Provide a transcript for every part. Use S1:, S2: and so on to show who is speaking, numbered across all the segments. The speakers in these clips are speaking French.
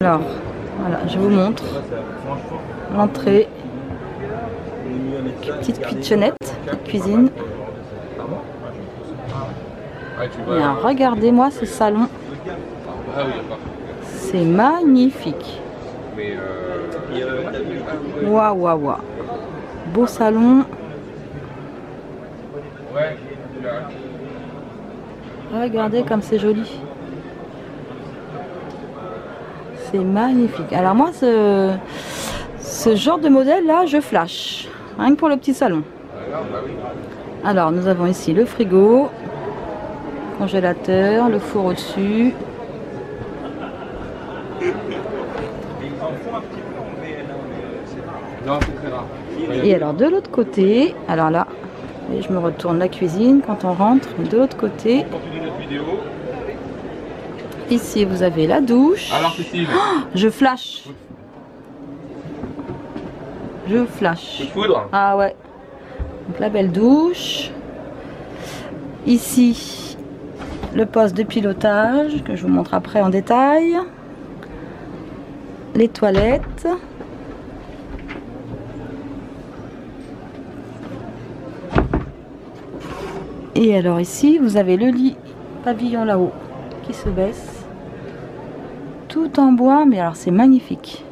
S1: Alors, voilà, je vous montre l'entrée, petite kitchenette, petite cuisine. Et regardez-moi ce salon, c'est magnifique. Waouh, waouh, waouh, beau salon. Regardez comme c'est joli. C'est magnifique. Alors moi, ce genre de modèle là, je flash. Rien que pour le petit salon. Alors nous avons ici le frigo, congélateur, le four au-dessus. Et alors de l'autre côté, alors là, je me retourne la cuisine quand on rentre. De l'autre côté, ici vous avez la douche. Alors, oh, je flash. Je flash. Ah ouais. Donc la belle douche. Ici le poste de pilotage que je vous montre après en détail. Les toilettes. Et alors ici vous avez le lit pavillon là-haut qui se baisse. Tout en bois, mais alors c'est magnifique.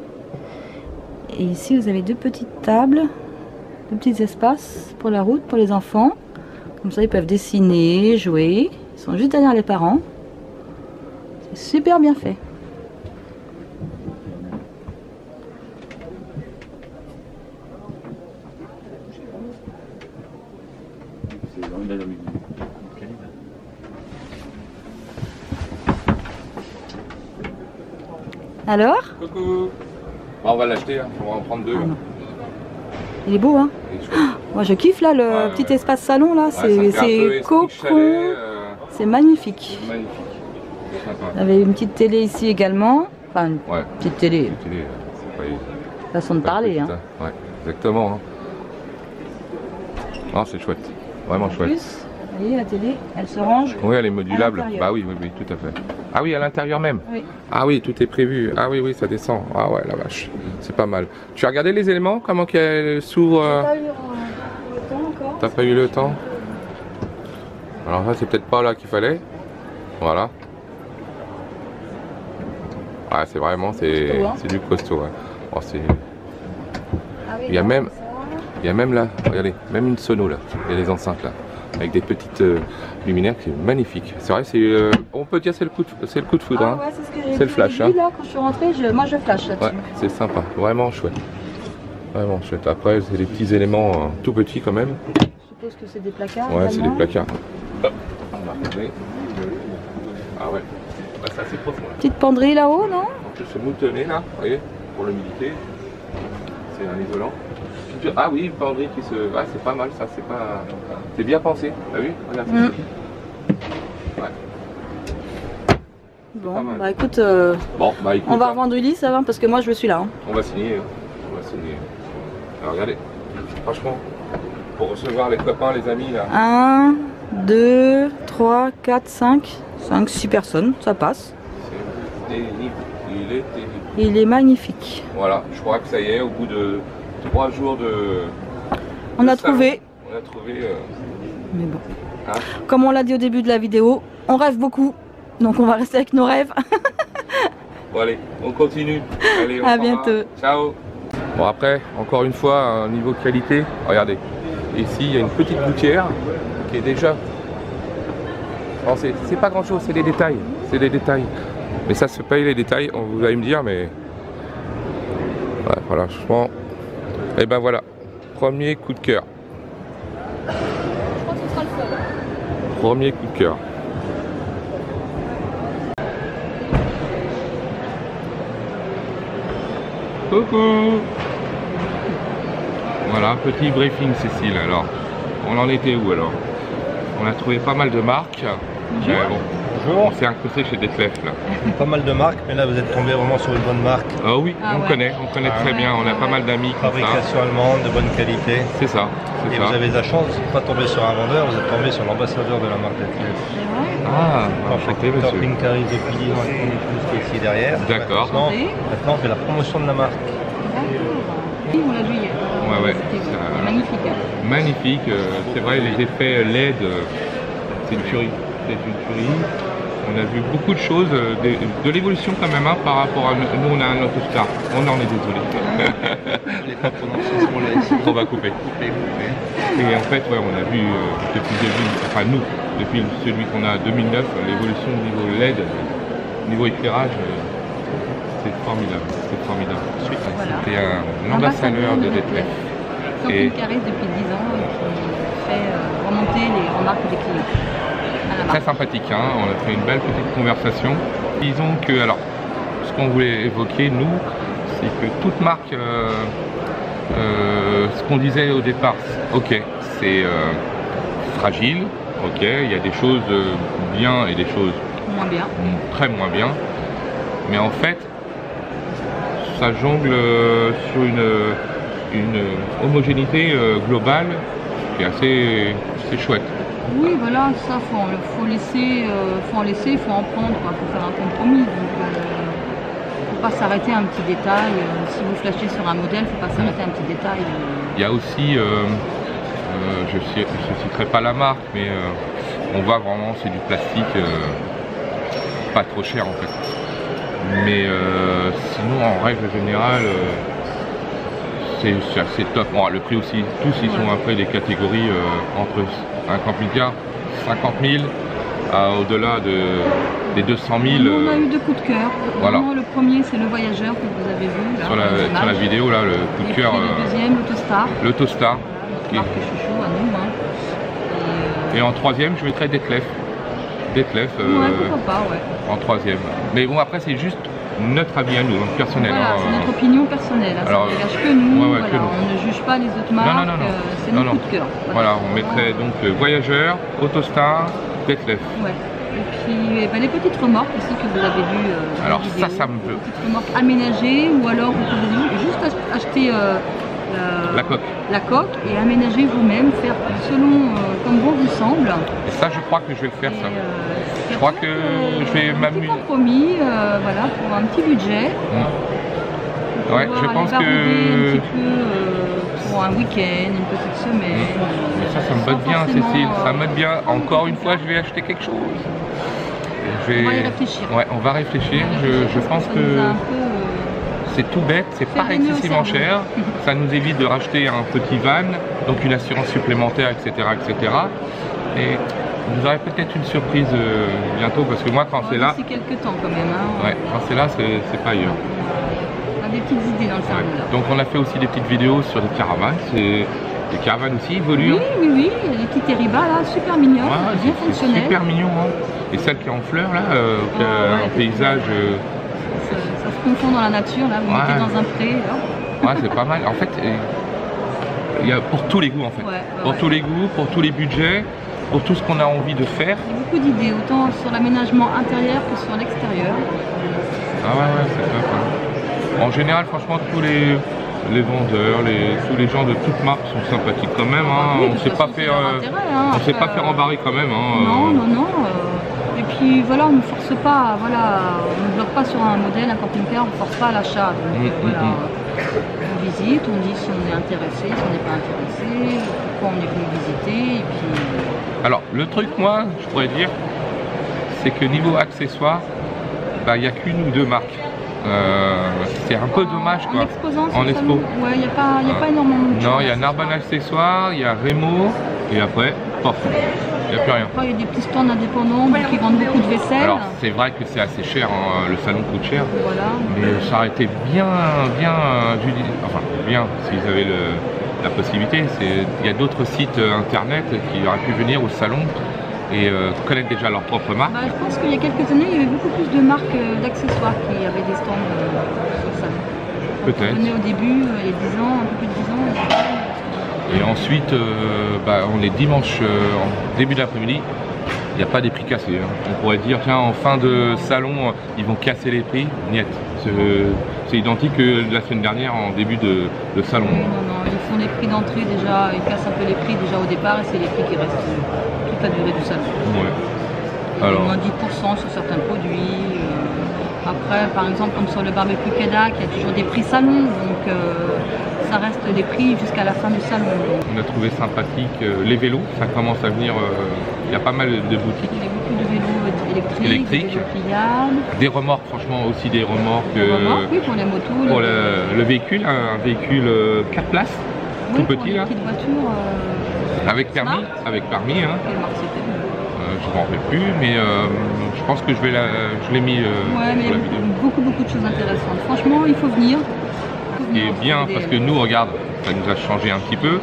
S1: Et ici vous avez deux petites tables, deux petits espaces pour la route, pour les enfants. Comme ça ils peuvent dessiner, jouer. Ils sont juste derrière les parents. C'est super bien fait. Alors?
S2: Coucou. Bah, on va l'acheter, hein. On va en prendre deux. Ah,
S1: il est beau, hein? Moi je kiffe là le petit espace salon là, c'est cocon, c'est magnifique. Vous avez une petite télé ici également, enfin une petite télé. Façon de parler, hein.
S2: Ouais, exactement. Hein. Oh, c'est chouette, vraiment chouette.
S1: Plus, vous voyez la télé, elle se range.
S2: Oui, elle est modulable. Bah oui, oui, oui, tout à fait. Ah oui, à l'intérieur même. Oui. Ah oui, tout est prévu. Ah oui, oui, ça descend. Ah ouais, la vache, c'est pas mal. Tu as regardé les éléments, comment qu'elle s'ouvre? T'as pas eu le temps? Alors ça c'est peut-être pas là qu'il fallait. Voilà. Ah c'est vraiment c'est du costaud. Hein. Oh, il y a même là, regardez, même une sono là. Il y a des enceintes là, avec des petites luminaires qui est magnifique. C'est vrai, c'est on peut dire c'est le coup de foudre. Hein.
S1: Ouais,
S2: c'est le flash. Hein.
S1: Là quand je suis rentrée, moi je flash là-dessus.
S2: Ouais, c'est sympa, vraiment chouette. Vraiment chouette. Après c'est des petits éléments tout petits quand même.
S1: Je suppose que c'est des placards.
S2: Ouais, c'est des placards. Hop, on va regarder. Ah ouais. Bah, c'est assez profond là.
S1: Petite penderie là-haut, non?
S2: Donc ce moutonnet là, vous voyez, pour l'humidité. C'est un isolant. Ah oui, une penderie qui se. Ah c'est pas mal ça, c'est pas. C'est bien pensé. T'as vu? Regarde ça. Ouais.
S1: Bon, bah écoute,
S2: écoute,
S1: on va revendre Ulysse, ça va, parce que moi je suis là. Hein.
S2: On va signer. On va signer. Alors regardez, franchement, pour recevoir les copains, les amis là. 1, 2, 3, 4, 5, 6 personnes, ça passe. C'est terrible, il est terrible.
S1: Il est magnifique.
S2: Voilà, je crois que ça y est, au bout de 3 jours de.
S1: On a trouvé.
S2: On a trouvé.
S1: Mais bon. Hein? Comme on l'a dit au début de la vidéo, on rêve beaucoup. Donc on va rester avec nos rêves.
S2: Bon allez, on continue. Allez,
S1: à bientôt.
S2: Ciao. Bon après, encore une fois, niveau qualité, regardez. Ici, il y a une petite gouttière qui est déjà... Bon, c'est pas grand chose, c'est des détails. C'est des détails. Mais ça se paye les détails, vous allez me dire, mais... Ouais, voilà, franchement... Et ben voilà, premier coup de cœur.
S1: Je crois que ce sera le seul.
S2: Premier coup de cœur. Coucou. Voilà, petit briefing Cécile. Alors, on en était où alors? On a trouvé pas mal de marques. Mais bon,
S3: Bonjour.
S2: on s'est incrusté chez Detlef là.
S3: Pas mal de marques, mais là vous êtes tombé vraiment sur une bonne marque.
S2: Ah oui, on
S1: ouais.
S2: connaît très bien. On a pas mal d'amis comme ça.
S3: Fabrication allemande, de bonne qualité.
S2: C'est ça,
S3: Et
S2: c'est
S3: vous
S2: ça.
S3: avez de la chance de ne pas tomber sur un vendeur, vous êtes tombé sur l'ambassadeur de la marque Detlef.
S2: Ah, enchanté monsieur.
S3: Pincaris depuis 10 ans, avec tout qui est ici derrière.
S2: D'accord.
S3: Maintenant, on fait la promotion de la marque.
S1: Oui, on l'a vu hier.
S2: Ouais,
S1: C'est magnifique.
S2: magnifique. C'est vrai, les effets LED, c'est une tuerie. C'est une tuerie. On a vu beaucoup de choses, de l'évolution quand même, hein, par rapport à nous. On a un Autostar. On en est désolé. On va couper. Et en fait, ouais, on a vu depuis le début, enfin nous, depuis celui qu'on a 2009, l'évolution au niveau LED, niveau éclairage, c'est formidable. C'est formidable.
S1: Voilà.
S2: C'était un ambassadeur de Detlef.
S1: Et Pincaris depuis 10 ans qui fait remonter les remarques des clients.
S2: Très sympathique, hein. On a fait une belle petite conversation. Disons que, alors, ce qu'on voulait évoquer, nous, c'est que toute marque, ce qu'on disait au départ, ok, c'est fragile, ok, il y a des choses bien et des choses
S1: Moins bien.
S2: très moins bien, mais en fait, ça jongle sur une homogénéité globale qui est assez chouette.
S1: Oui, voilà, ça, faut en laisser, il faut en prendre, il faut faire un compromis. Donc, faut pas s'arrêter à un petit détail. Si vous flashez sur un modèle, faut pas s'arrêter à un petit détail.
S2: Il y a aussi, je citerai pas la marque, mais on voit vraiment c'est du plastique pas trop cher en fait. Mais sinon, en règle générale, c'est assez top. Bon, le prix aussi, tous ils sont après des catégories entre un camping-car 50 000 au-delà des 200 000.
S1: Nous, on a eu deux coups de cœur.
S2: Voilà.
S1: Vraiment, le premier, c'est le voyageur que vous avez vu. Là,
S2: sur la vidéo, là, le coup de
S1: et
S2: cœur.
S1: puis le deuxième, l'Autostar.
S2: L'Autostar.
S1: Notre marque chouchou à nous. Hein.
S2: Et en troisième, je mettrais Detlef. Detlef.
S1: Ouais, pourquoi pas, ouais.
S2: En troisième. Mais bon, après, c'est juste notre avis à nous, donc personnel.
S1: Voilà,
S2: hein.
S1: c'est notre opinion personnelle. Hein.
S2: Alors,
S1: ça ne dégage que nous.
S2: ouais,
S1: Voilà,
S2: que nous.
S1: on ne juge pas les autres marques.
S2: Non.
S1: C'est notre coup de cœur.
S2: Voilà, on mettrait donc Voyageur, Autostar, Detlef.
S1: Ouais. Et puis les petites remorques aussi que vous avez vues dans
S2: Alors
S1: la vidéo.
S2: ça me veut.
S1: Des petites remorques aménagées ou alors vous pouvez juste acheter la coque et aménager vous-même, faire selon comme bon vous semble.
S2: Et ça, je crois que je vais le faire, ça. Je crois que je vais
S1: un petit
S2: m'amuser.
S1: compromis, voilà, pour un petit budget.
S2: Ouais, je pense que...
S1: un petit peu pour un week-end, une petite semaine.
S2: Mais ça me botte bien, Cécile. Ça me botte bien. Encore une fois, je vais acheter quelque chose.
S1: On va y réfléchir.
S2: Ouais, on va réfléchir. Je pense que c'est tout bête, c'est pas excessivement cher. Ça nous évite de racheter un petit van, donc une assurance supplémentaire, etc., etc. Et vous aurez peut-être une surprise bientôt, parce que moi, quand c'est là,
S1: c'est quelques temps quand même. Hein.
S2: Ouais, quand c'est là, c'est pas ailleurs.
S1: On a des petites idées dans le cerveau là.
S2: Donc on a fait aussi des petites vidéos sur les caravanes. Les caravanes aussi évoluent.
S1: Oui, il y a des petits Terriba là, super mignons, bien
S2: c'est
S1: fonctionnels.
S2: super mignon. Hein. Et celle qui est en fleurs là, qui a un paysage.
S1: Ça se confond dans la nature là, vous mettez dans un pré. Là.
S2: Ouais, c'est pas mal. En fait, il y a pour tous les goûts en fait. Pour tous les goûts, pour tous les budgets, pour tout ce qu'on a envie de faire.
S1: Il y a beaucoup d'idées, autant sur l'aménagement intérieur que sur l'extérieur.
S2: Ah ouais, c'est top. Hein. En général, franchement, tous les vendeurs, tous les gens de toutes marques sont sympathiques quand même. Hein.
S1: Oui,
S2: on ne s'est pas fait embarrer quand même. Hein.
S1: Non. Et puis voilà, on ne force pas, voilà, on ne bloque pas sur un modèle, un camping-car, on ne force pas à l'achat. Donc voilà, on visite, on dit si on est intéressé, si on n'est pas intéressé, pourquoi on est venu visiter. Et puis...
S2: Alors le truc, moi, je pourrais dire, c'est que niveau accessoires, il n'y a qu'une ou deux marques. C'est un peu dommage quoi.
S1: En expo. Ouais, il n'y a pas énormément de choses.
S2: Non, il y a Narbonne Accessoires, il y a Remo, et après, pof, il n'y a plus rien.
S1: Après, il y a des petits stands indépendants qui vendent beaucoup de vaisselle.
S2: Alors, c'est vrai que c'est assez cher, hein, le salon coûte cher.
S1: Voilà.
S2: Mais ça aurait été bien, enfin, bien, s'ils avaient la possibilité. Il y a d'autres sites internet qui auraient pu venir au salon et connaître déjà leur propre marque.
S1: Je pense qu'il y a quelques années, il y avait beaucoup plus de marques d'accessoires qui avaient des stands sur le salon.
S2: Peut-être.
S1: On venait au début, il y a 10 ans, un peu plus de 10 ans.
S2: Et ensuite, on est dimanche en début d'après-midi. Il n'y a pas des prix cassés. Hein. On pourrait dire, tiens, en fin de salon, ils vont casser les prix. Niet. C'est identique que la semaine dernière en début de salon.
S1: Oui, non, ils font les prix d'entrée déjà, ils cassent un peu les prix déjà au départ et c'est les prix qui restent toute la durée du salon.
S2: Ouais. Alors,
S1: moins 10% sur certains produits. Après, par exemple, comme sur le barbecue Kedak, il y a toujours des prix salon, donc ça reste des prix jusqu'à la fin du salon. Donc.
S2: On a trouvé sympathique les vélos, ça commence à venir, il y a pas mal de boutiques.
S1: Il y a beaucoup de vélos électriques. Des vélos pliables.
S2: Des remorques, franchement aussi des remorques.
S1: Oui, pour les motos.
S2: Pour le véhicule, un véhicule 4 places,
S1: oui,
S2: tout petit là.
S1: Petite voiture.
S2: Avec permis,
S1: Smart.
S2: Hein.
S1: Quelle marque c'était?
S2: Je m'en rappelle plus, mais je pense que je l'ai mis
S1: ouais, mais
S2: sur la vidéo.
S1: Beaucoup de choses intéressantes. Franchement, il faut venir.
S2: Ce qui est bien, parce que nous, regarde, ça nous a changé un petit peu.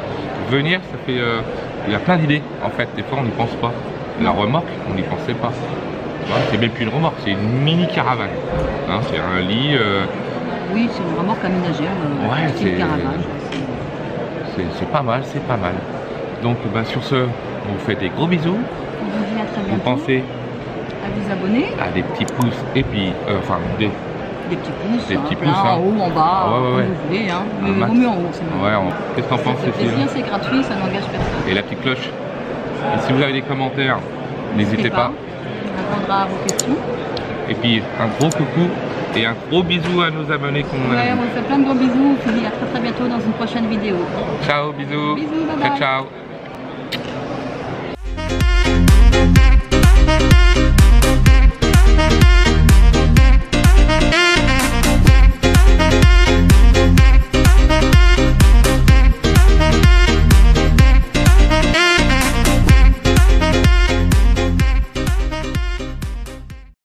S2: Venir, ça fait... il y a plein d'idées, en fait. Des fois, on n'y pense pas. La remorque, on n'y pensait pas. C'est même plus une remorque, c'est une mini caravane. Hein, c'est un lit...
S1: Oui, c'est une remorque aménagère.
S2: Ouais,
S1: c'est caravane.
S2: C'est pas mal, c'est pas mal. Donc, sur ce, on vous fait des gros bisous.
S1: On vous dit à très bientôt.
S2: Vous pensez
S1: à vous abonner.
S2: À des petits pouces et puis...
S1: des petits pouces,
S2: des petits
S1: plein,
S2: pouces,
S1: en haut, en bas,
S2: ouais.
S1: comme vous voulez, hein. Mais vaut mieux en haut, c'est mieux.
S2: Ouais, qu'est-ce que t'en penses, Cécile?
S1: plaisir, c'est gratuit, ça n'engage personne.
S2: Et la petite cloche. Et si vous avez des commentaires, n'hésitez pas.
S1: On répondra à vos questions.
S2: Et puis un gros coucou et un gros bisou à nos abonnés qu'on a.
S1: Ouais, on vous fait plein de gros bisous. On vous dit à très bientôt dans une prochaine vidéo.
S2: Ciao, bisous.
S1: Bisous, bye bye.
S2: Ciao, ciao.